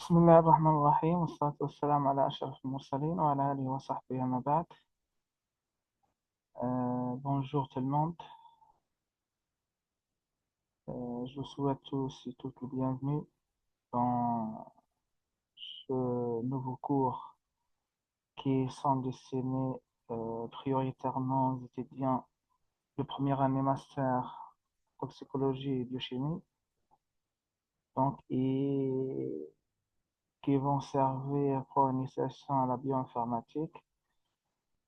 بسم الله الرحمن الرحيم والصلاة والسلام على أشرف المرسلين وعلى آله وصحبه أما بعد. Bonjour tout le monde. Je vous souhaite tous et toutes le bienvenue dans ce nouveau cours qui sont destinés prioritairement aux étudiants de première année master toxicologie et biochimie, donc, et qui vont servir pour l'initiation à la bioinformatique.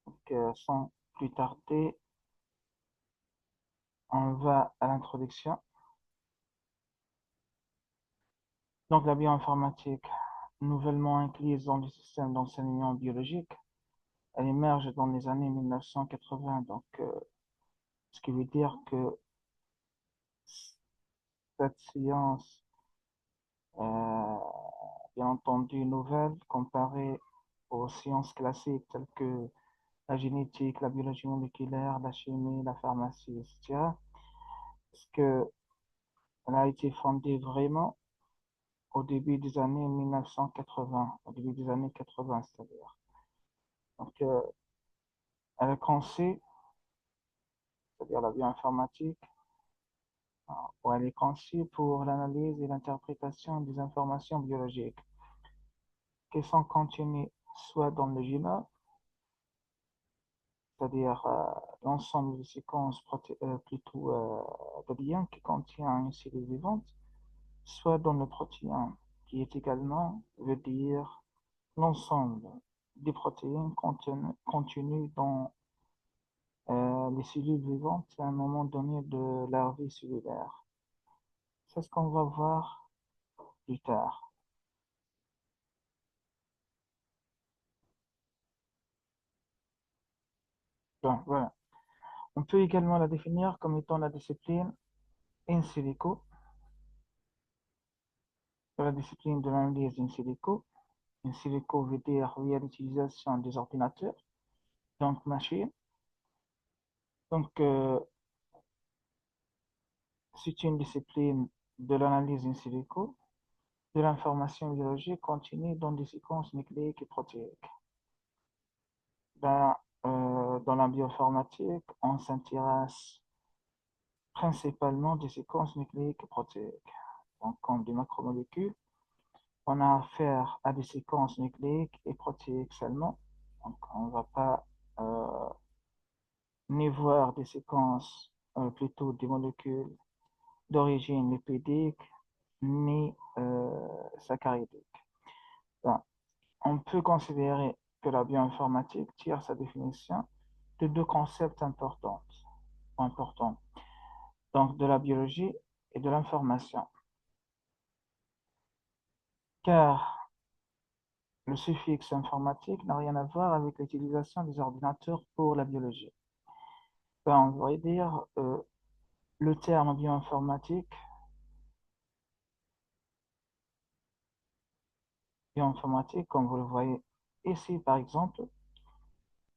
Donc, sans plus tarder, on va à l'introduction. Donc, la bioinformatique, nouvellement incluse dans le système d'enseignement biologique, elle émerge dans les années 1980. Donc, ce qui veut dire que cette science, euh, bien entendu, nouvelle comparée aux sciences classiques telles que la génétique, la biologie moléculaire, la chimie, la pharmacie, etc., parce qu'elle a été fondée vraiment au début des années 1980, au début des années 80, c'est-à-dire. Donc, elle est conçue, c'est-à-dire la bioinformatique, où elle est conçue pour l'analyse et l'interprétation des informations biologiques qui sont contenues soit dans le génome, c'est-à-dire l'ensemble des séquences plutôt d'ADN qui contient une cellule vivante, soit dans le protéome, qui est également, veut dire l'ensemble des protéines contenues dans les cellules vivantes à un moment donné de leur vie cellulaire. C'est ce qu'on va voir plus tard. Donc, voilà. On peut également la définir comme étant la discipline in silico, la discipline de l'analyse in silico. In silico veut dire via l'utilisation des ordinateurs, donc machines. Donc, c'est une discipline de l'analyse in silico de l'information biologique contenue dans des séquences nucléiques et protéiques. Ben, dans la bioinformatique, on s'intéresse principalement des séquences nucléiques et protéiques. Donc, comme des macromolécules, on a affaire à des séquences nucléiques et protéiques seulement. Donc, on ne va pas ni voir des séquences, plutôt des molécules d'origine lipidique, ni saccharidique. Ben, on peut considérer que la bioinformatique tire sa définition de deux concepts importants, donc de la biologie et de l'information. Car le suffixe informatique n'a rien à voir avec l'utilisation des ordinateurs pour la biologie. Ben, on pourrait dire le terme bioinformatique, comme vous le voyez ici par exemple,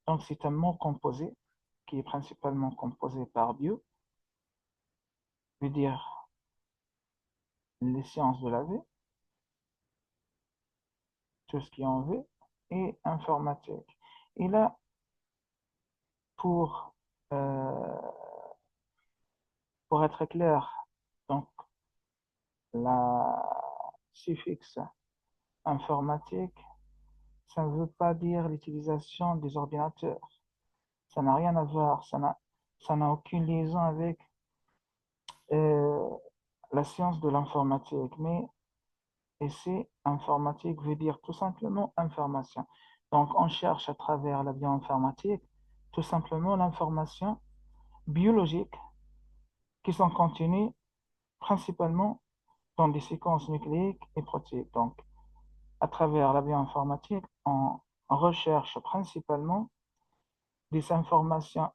donc c'est un mot composé qui est principalement composé par bio, veut dire les sciences de la vie, tout ce qui est en vie, et informatique. Et là, pour, euh, pour être clair, donc la suffixe informatique, ça ne veut pas dire l'utilisation des ordinateurs. Ça n'a rien à voir, ça n'a aucune liaison avec euh, la science de l'informatique. Mais ici, informatique veut dire tout simplement information. Donc, on cherche à travers la bioinformatique tout simplement l'information biologique qui sont contenues principalement dans des séquences nucléiques et protéiques. Donc, à travers la bioinformatique, on recherche principalement des informations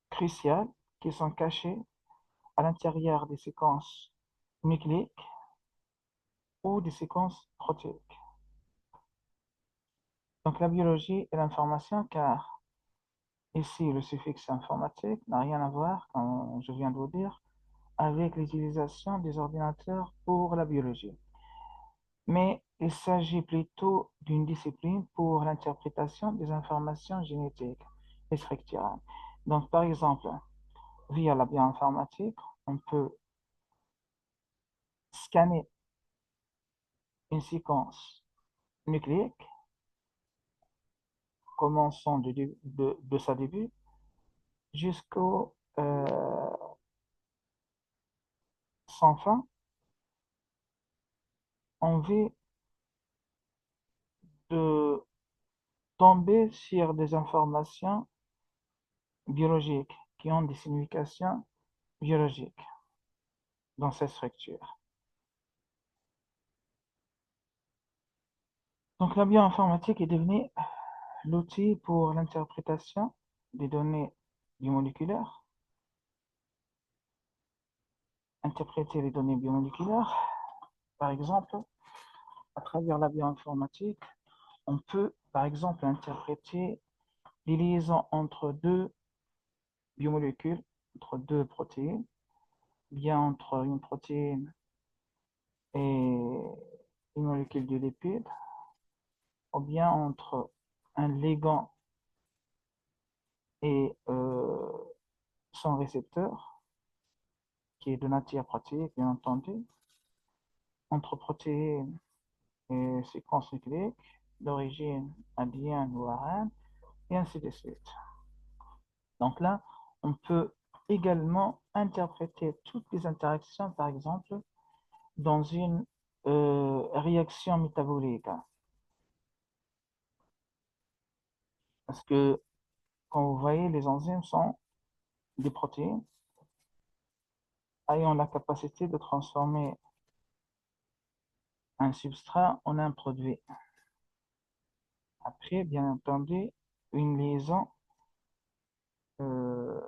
cruciales qui sont cachées à l'intérieur des séquences nucléiques ou des séquences protéiques. Donc la biologie et l'information, car ici le suffixe informatique n'a rien à voir, comme je viens de vous dire, avec l'utilisation des ordinateurs pour la biologie. mais il s'agit plutôt d'une discipline pour l'interprétation des informations génétiques et structurelles. Donc, par exemple, via la bioinformatique, on peut scanner une séquence nucléique, commençant de sa début jusqu'au sans fin, on veut de tomber sur des informations biologiques qui ont des significations biologiques dans cette structure. Donc la bioinformatique est devenue l'outil pour l'interprétation des données biomoléculaires, interpréter les données biomoléculaires. Par exemple, à travers la bioinformatique, on peut, par exemple, interpréter les liaisons entre deux biomolécules, entre deux protéines, bien entre une protéine et une molécule de lipide, ou bien entre un ligand et son récepteur, qui est de nature protéique, bien entendu, entre protéines et séquences nucléiques d'origine indienne ou arienne, et ainsi de suite. Donc là, on peut également interpréter toutes les interactions, par exemple, dans une réaction métabolique. Parce que, quand vous voyez, les enzymes sont des protéines ayant la capacité de transformer un substrat en un produit. Après, bien entendu, une liaison euh,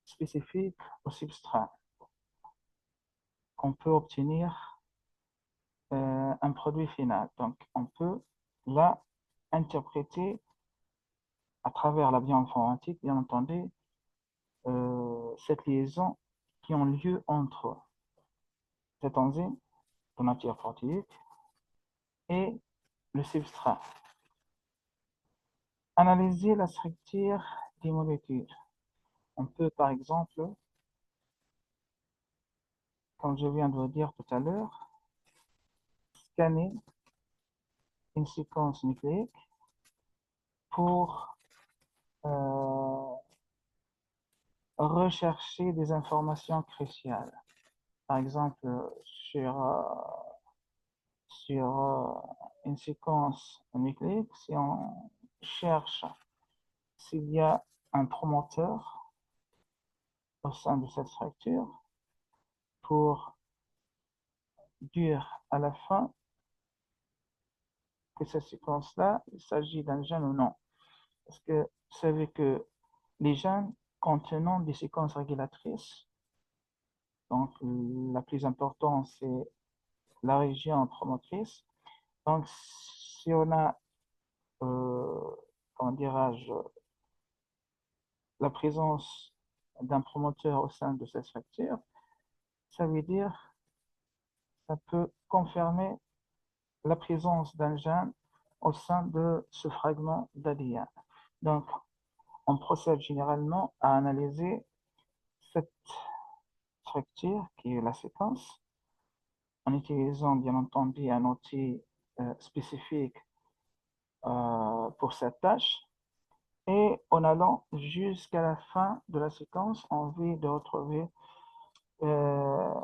spécifique au substrat qu'on peut obtenir un produit final. Donc, on peut là interpréter à travers la bioinformatique, bien entendu, cette liaison qui ont lieu entre cette enzyme de nature protéique et le substrat. Analyser la structure des molécules. On peut, par exemple, comme je viens de vous dire tout à l'heure, scanner une séquence nucléique pour euh, rechercher des informations cruciales. Par exemple, sur, euh, sur une séquence nucléique, si on cherche s'il y a un promoteur au sein de cette structure pour dire à la fin que cette séquence-là, il s'agit d'un gène ou non. Parce que vous savez que les gènes contenant des séquences régulatrices, donc la plus importante, c'est la région promotrice. Donc, si on a, comment dirais-je, la présence d'un promoteur au sein de cette structure, ça veut dire, ça peut confirmer la présence d'un gène au sein de ce fragment d'ADN. Donc, on procède généralement à analyser cette structure qui est la séquence en utilisant bien entendu un outil spécifique pour cette tâche et en allant jusqu'à la fin de la séquence en vue de retrouver euh,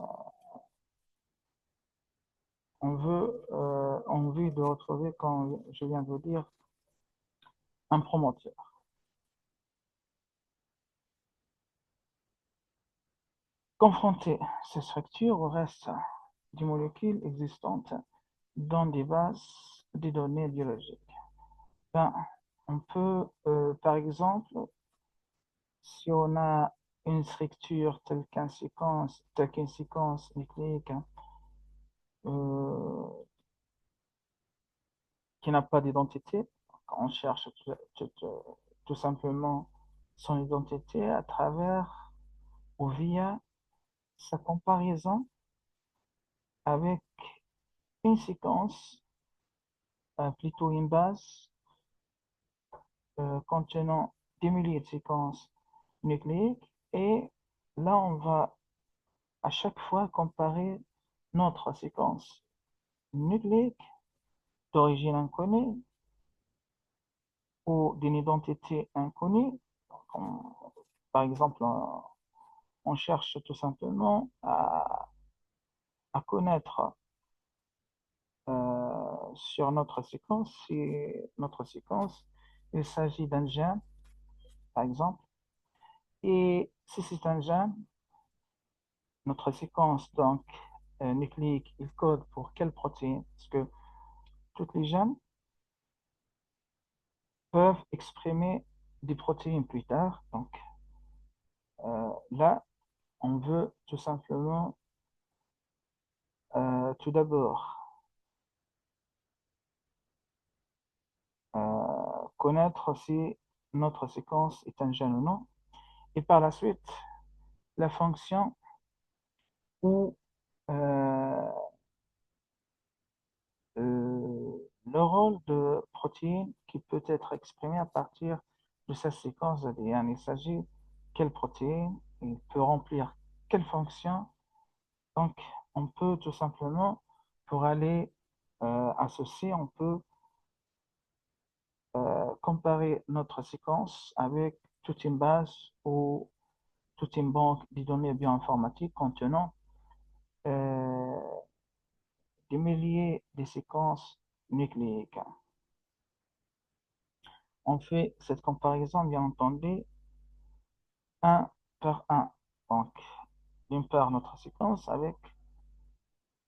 en vue de retrouver, comme je viens de vous dire, un promoteur. Confronter ces structures au reste des molécules existantes dans des bases de données biologiques. Ben, on peut, par exemple, si on a une structure telle qu'une séquence nucléique euh, qui n'a pas d'identité, on cherche tout simplement son identité à travers ou via sa comparaison avec une séquence, plutôt une base contenant des milliers de séquences nucléiques. Et là, on va à chaque fois comparer notre séquence nucléique d'origine inconnue ou d'une identité inconnue. On- Par exemple, on cherche tout simplement à connaître sur notre séquence si notre séquence, il s'agit d'un gène, par exemple, et si c'est un gène, notre séquence donc nucléique, il code pour quelle protéine? Parce que toutes les gènes peuvent exprimer des protéines plus tard. Donc là, on veut tout simplement tout d'abord connaître si notre séquence est un gène ou non, et par la suite, la fonction ou euh, le rôle de protéine qui peut être exprimé à partir de cette séquence d'ADN. Il s'agit quelle protéine, il peut remplir quelle fonction. Donc, on peut tout simplement, pour aller associer, on peut comparer notre séquence avec toute une base ou toute une banque de données bioinformatiques contenant euh, des milliers de séquences nucléiques. On fait cette comparaison, bien entendu, un par un. Donc, d'une part, notre séquence avec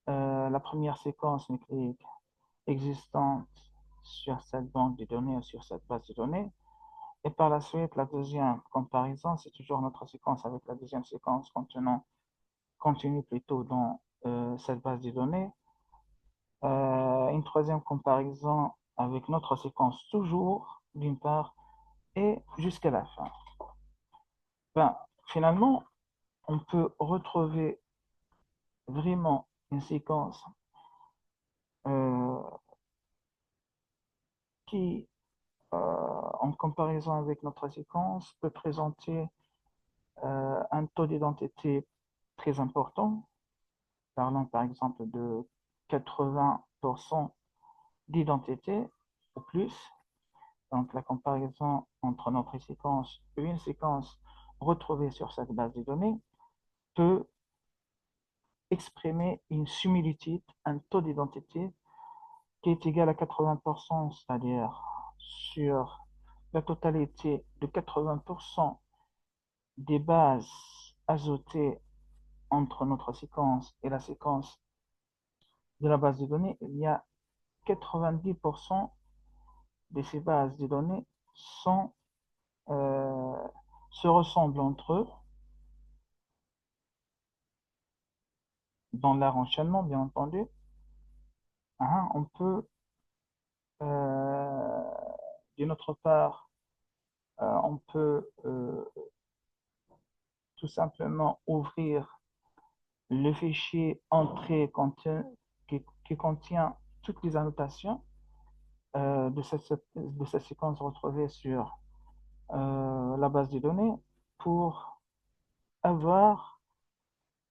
la première séquence nucléique existante sur cette banque de données ou sur cette base de données. Et par la suite, la deuxième comparaison, c'est toujours notre séquence avec la deuxième séquence contenue plutôt dans cette base de données. Une troisième comparaison avec notre séquence toujours, d'une part, et jusqu'à la fin. Ben, finalement, on peut retrouver vraiment une séquence euh, qui, en comparaison avec notre séquence, peut présenter un taux d'identité très important, parlant par exemple de 80% d'identité ou plus. Donc la comparaison entre notre séquence et une séquence retrouvée sur cette base de données peut exprimer une similitude, un taux d'identité qui est égal à 80%, c'est-à-dire sur la totalité de 80% des bases azotées entre notre séquence et la séquence de la base de données, il y a 90% de ces bases de données sont, euh, se ressemblent entre eux dans leur enchaînement, bien entendu. Hein, on peut, euh, d'une autre part, on peut tout simplement ouvrir le fichier entrée qui contient toutes les annotations de cette séquence retrouvée sur la base de données pour avoir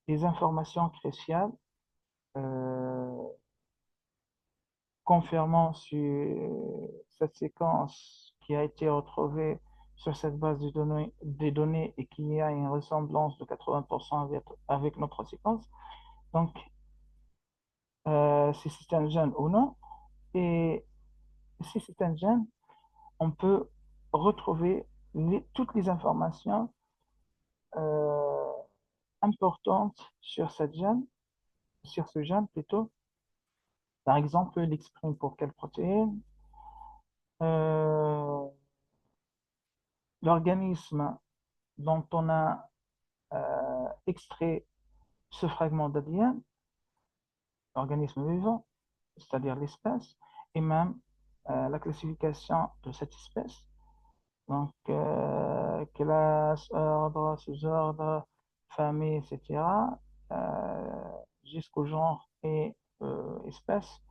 des informations cruciales euh, confirmant sur cette séquence qui a été retrouvée sur cette base des données et qui a une ressemblance de 80% avec notre séquence. Donc, si c'est un gène ou non. Et si c'est un gène, on peut retrouver toutes les informations euh, importantes sur ce gène plutôt. Par exemple, il exprime pour quelle protéine, euh, l'organisme dont on a extrait ce fragment d'ADN, l'organisme vivant, c'est-à-dire l'espèce, et même la classification de cette espèce. Donc, classe, ordre, sous-ordre, famille, etc., jusqu'au genre et espèces.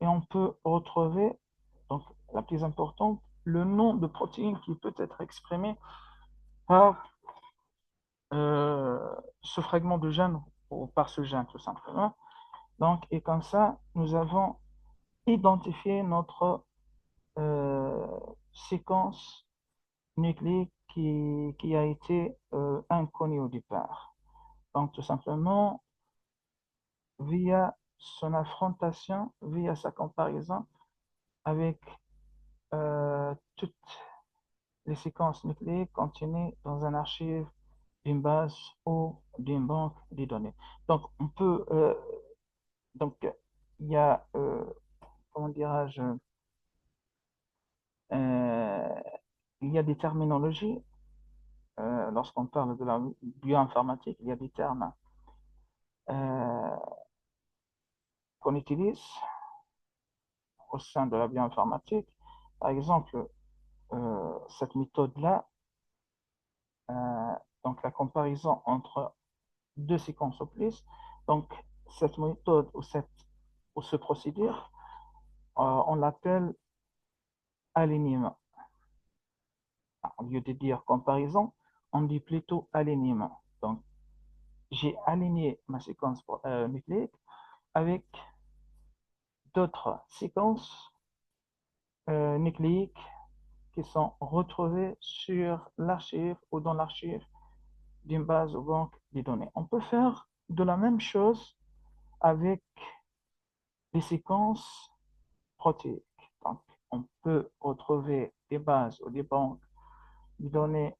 Et on peut retrouver, donc la plus importante, le nom de protéine qui peut être exprimé par euh, ce fragment de gène ou par ce gène tout simplement. Donc, et comme ça, nous avons identifié notre euh, séquence nucléique qui a été inconnue au départ. Donc, tout simplement, via son affrontation, via sa comparaison avec toutes les séquences nucléiques contenues dans un archive d'une base ou d'une banque de données. Donc, on peut, donc, il y a, comment dirais-je, euh, il y a des terminologies. Lorsqu'on parle de la bioinformatique, il y a des termes euh, qu'on utilise au sein de la bioinformatique. Par exemple, cette méthode-là, euh, donc la comparaison entre deux séquences ou plus, donc cette méthode ou ce procédure, on l'appelle alignement. Au lieu de dire comparaison, on dit plutôt alignement. Donc, j'ai aligné ma séquence nucléique avec d'autres séquences nucléiques qui sont retrouvées sur l'archive ou dans l'archive d'une base ou banque de données. On peut faire de la même chose avec les séquences protéiques. Donc, on peut retrouver des bases ou des banques de données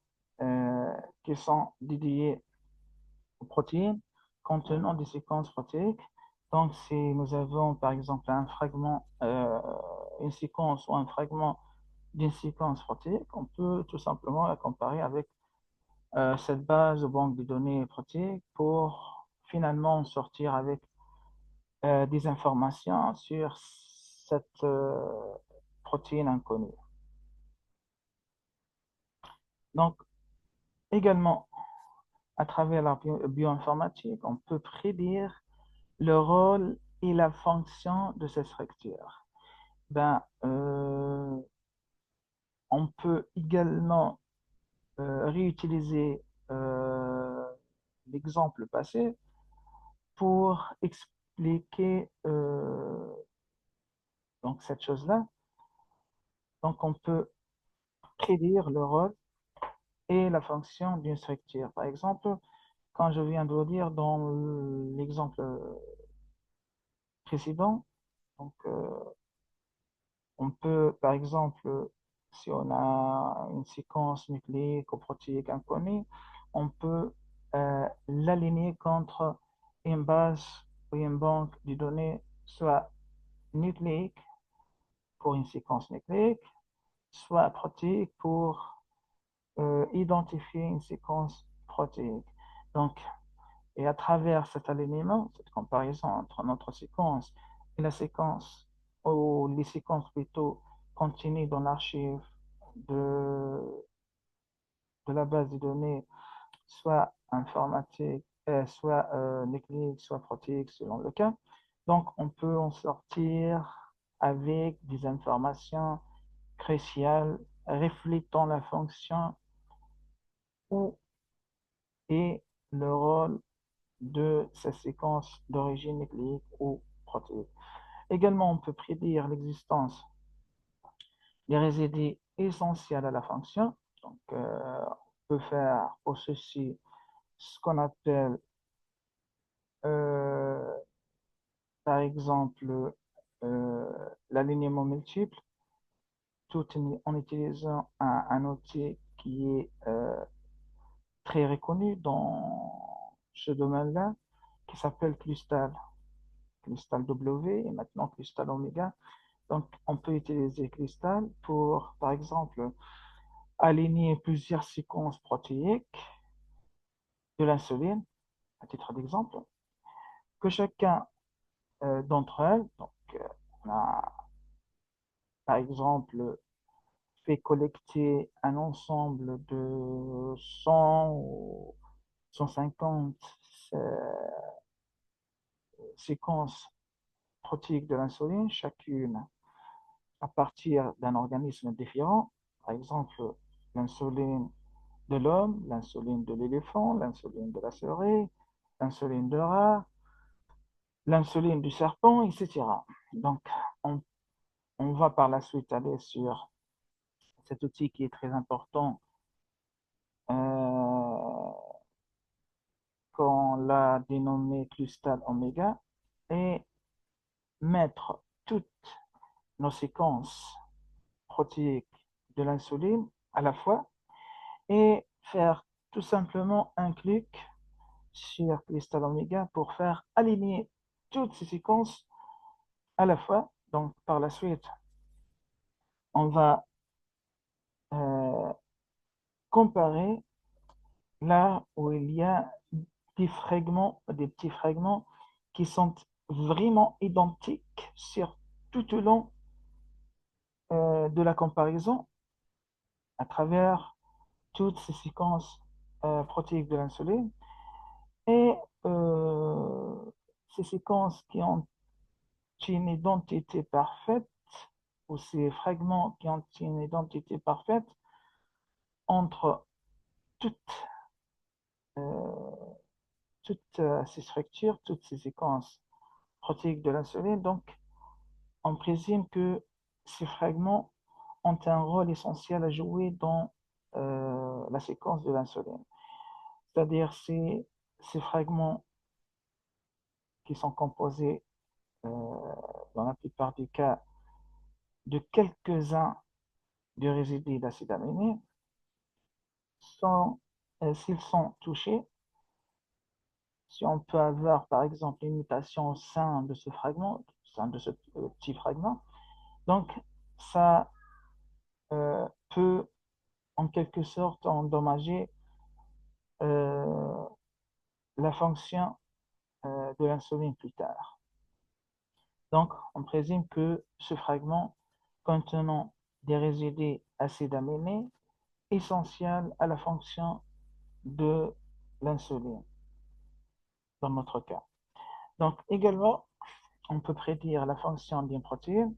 qui sont dédiées aux protéines contenant des séquences protéiques. Donc, si nous avons par exemple un fragment, une séquence ou un fragment d'une séquence protéique, on peut tout simplement la comparer avec cette base ou banque de données protéiques pour finalement sortir avec des informations sur cette protéine inconnue. Donc, également, à travers la bioinformatique, on peut prédire le rôle et la fonction de ces structures. Ben, on peut également réutiliser l'exemple passé pour expliquer donc cette chose-là. Donc, on peut prédire le rôle et la fonction d'une structure. Par exemple, quand je viens de vous dire dans l'exemple précédent, donc, on peut, par exemple, si on a une séquence nucléique ou protéique inconnue, on peut l'aligner contre une base ou une banque de données, soit nucléique pour une séquence nucléique, soit protéique pour identifier une séquence protéique. Donc, et à travers cet alignement, cette comparaison entre notre séquence et la séquence, ou les séquences plutôt contenues dans l'archive de, de la base de données, soit informatique, soit nucléique, soit protéique, selon le cas. Donc, on peut en sortir avec des informations cruciales reflétant la fonction ou et le rôle de ces séquences d'origine nucléique ou protéique. Également, on peut prédire l'existence des résidus essentiels à la fonction. Donc, on peut faire pour ceci ce qu'on appelle, euh, par exemple, l'alignement multiple, tout en utilisant un outil qui est très reconnu dans ce domaine-là, qui s'appelle Crystal, Crystal W et maintenant Crystal Omega. Donc, on peut utiliser Crystal pour, par exemple, aligner plusieurs séquences protéiques de l'insuline, à titre d'exemple, que chacun d'entre elles, donc, on a, par exemple, fait collecter un ensemble de 100 ou 150 séquences protéiques de l'insuline, chacune à partir d'un organisme différent. Par exemple, l'insuline de l'homme, l'insuline de l'éléphant, l'insuline de la souris, l'insuline de rat, l'insuline du serpent, etc. Donc, on, on va par la suite aller sur cet outil qui est très important, qu'on l'a dénommé clustal oméga, et mettre toutes nos séquences protéiques de l'insuline à la fois et faire tout simplement un clic sur cristal oméga pour faire aligner toutes ces séquences à la fois. Donc, par la suite, on va euh, comparer là où il y a des petits fragments qui sont vraiment identiques sur tout au long de la comparaison à travers toutes ces séquences protéiques de l'insuline et euh, ces séquences qui ont une identité parfaite ou ces fragments qui ont une identité parfaite entre toutes, euh, toutes ces structures, toutes ces séquences protéiques de l'insuline. Donc, on présume que ces fragments ont un rôle essentiel à jouer dans la séquence de l'insuline. C'est-à-dire ces fragments qui sont composés euh, dans la plupart des cas de quelques-uns de résidus d'acide aminé, s'ils sont touchés, si on peut avoir par exemple une mutation au sein de ce fragment, au sein de ce petit fragment, donc ça peut en quelque sorte endommager euh, la fonction de l'insuline plus tard. Donc, on présume que ce fragment contenant des résidus acides aminés essentiels à la fonction de l'insuline, dans notre cas. Donc, également, on peut prédire la fonction d'une protéine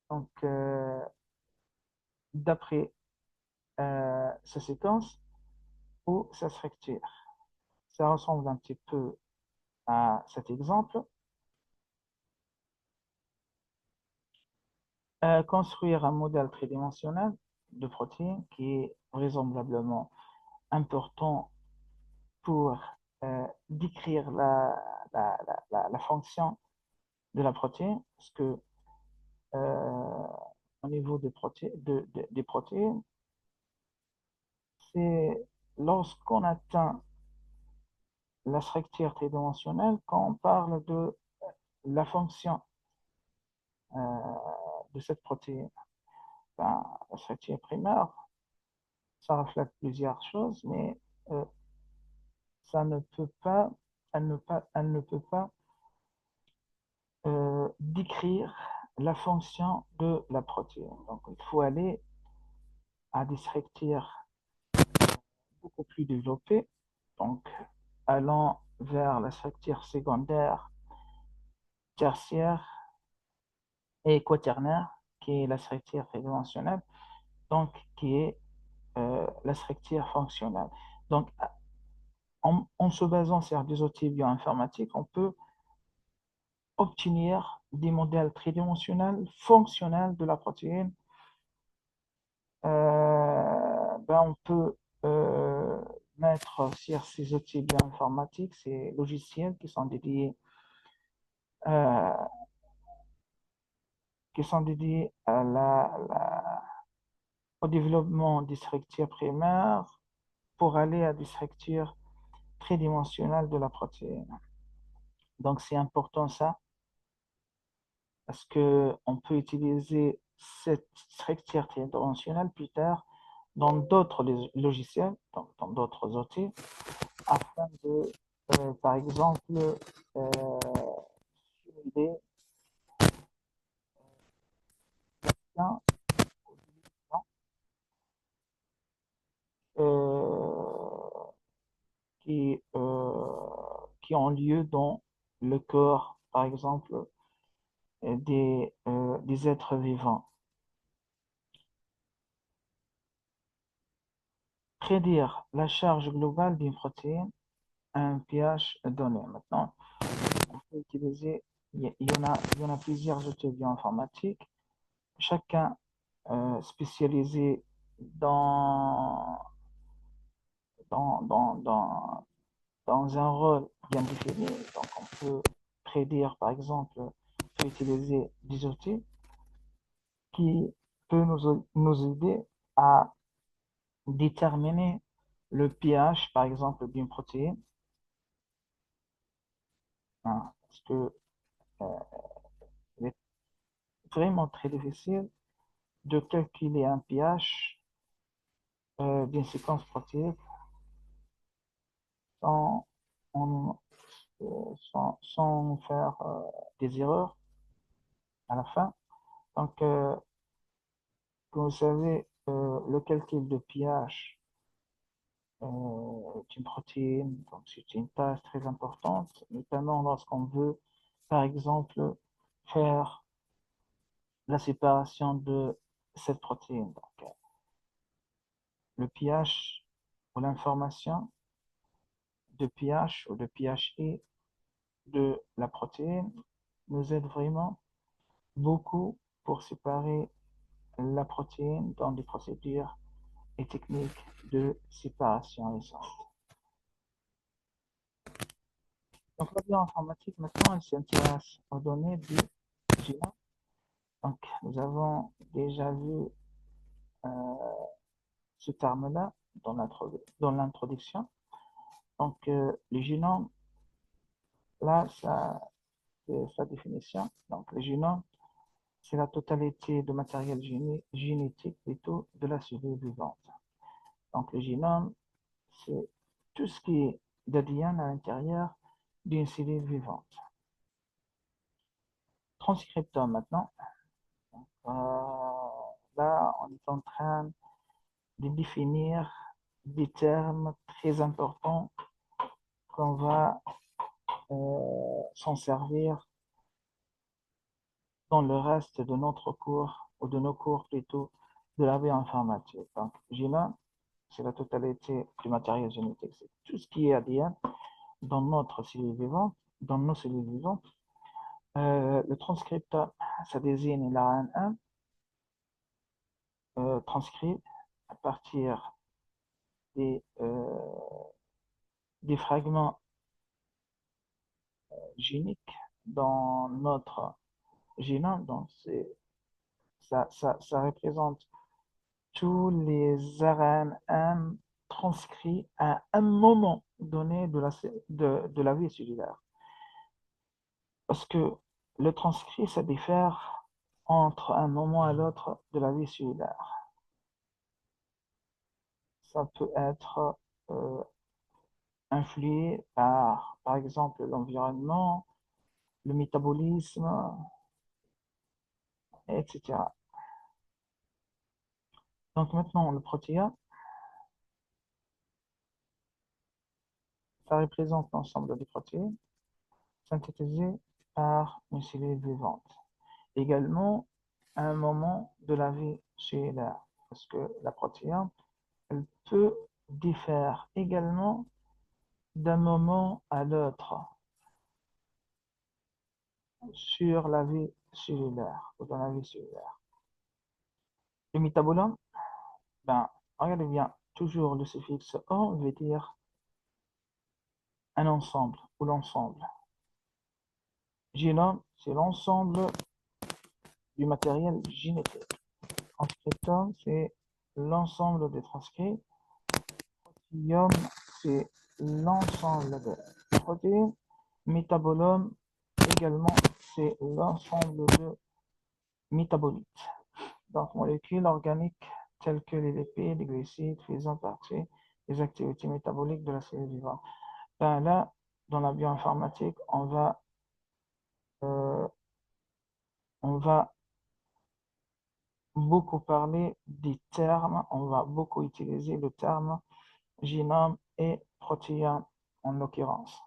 donc, d'après sa séquence ou sa structure. Ça ressemble un petit peu à cet exemple. Construire un modèle tridimensionnel de protéines qui est vraisemblablement important pour décrire la fonction de la protéine, parce que au niveau des protéines, c'est lorsqu'on atteint la structure tridimensionnelle qu'on parle de la fonction de cette protéine. Ben, la structure primaire, ça reflète plusieurs choses, mais euh, ça ne peut pas, elle ne peut pas décrire la fonction de la protéine. Donc, il faut aller à des structures beaucoup plus développées, donc allant vers la structure secondaire, tertiaire et quaternaire, qui est la structure tridimensionnelle, donc qui est la structure fonctionnelle. Donc, en se basant sur des outils bioinformatiques, on peut obtenir des modèles tridimensionnels fonctionnels de la protéine. Ben on peut mettre sur ces outils bioinformatiques, ces logiciels euh, qui sont dédiés à au développement des structures primaires pour aller à des structures tridimensionnelles de la protéine. Donc c'est important ça, parce qu'on peut utiliser cette structure tridimensionnelle plus tard dans d'autres logiciels, dans d'autres outils, afin de, par exemple, simuler un euh, qui, qui ont lieu dans le corps, par exemple, des êtres vivants. Prédire la charge globale d'une protéine à un pH donné. Maintenant, on peut utiliser, il y en a plusieurs outils bioinformatiques, chacun spécialisé dans, dans, dans, dans, dans un rôle bien défini. Donc, on peut prédire, par exemple, peut utiliser des outils qui peuvent nous aider à déterminer le pH, par exemple, d'une protéine, hein, parce que il est vraiment très difficile de calculer un pH d'une séquence protéique sans, en- sans faire des erreurs à la fin. Donc, comme vous savez, le calcul de pH est une protéine, donc c'est une tâche très importante, notamment lorsqu'on veut, par exemple, faire la séparation de cette protéine. Donc, le pH ou l'information de pH ou de pHI de la protéine nous aide vraiment beaucoup pour séparer la protéine dans des procédures et techniques de séparation récentes. Donc la bioinformatique maintenant elle s'intéresse aux données du génome. Donc nous avons déjà vu euh, ce terme-là dans l'introduction. Donc le génome, là, c'est sa définition. Donc le génome, c'est la totalité de matériel génétique plutôt de la cellule vivante. Donc le génome, c'est tout ce qui est d'ADN à l'intérieur d'une cellule vivante. Transcriptome maintenant. Là, on est en train de définir des termes très importants qu'on va s'en servir dans le reste de notre cours, ou de nos cours plutôt, de la bioinformatique. Donc, génome, c'est la totalité du matériel génétique, c'est tout ce qui est ADN dans notre cellule vivante, dans nos cellules vivantes. Le transcriptome, ça désigne l'ARN transcrit à partir des, des fragments géniques dans notre génome. Donc, ça représente tous les ARN transcrits à un moment donné de la vie cellulaire. Parce que le transcrit, ça diffère entre un moment à l'autre de la vie cellulaire. Ça peut être influé par exemple, l'environnement, le métabolisme, etc. Donc maintenant, le protéa, ça représente l'ensemble des protéines synthétisées par une cellule vivante. Également, à un moment de la vie cellulaire, parce que la protéine, elle peut différer également d'un moment à l'autre sur la vie cellulaire ou dans la vie cellulaire. Le métabolome, ben, regardez bien, toujours le suffixe "-on" veut dire un ensemble ou l'ensemble. Génome, c'est l'ensemble du matériel génétique. Transcriptome, c'est l'ensemble des transcrits. Protéome, c'est l'ensemble des protéines. Métabolome, également, c'est l'ensemble de métabolites. Donc, molécules organiques telles que les lipides, les glucides, faisant partie des activités métaboliques de la cellule vivante. Ben là, dans la bioinformatique, euh, on va beaucoup parler des termes, on va beaucoup utiliser le terme génome et protéine en l'occurrence.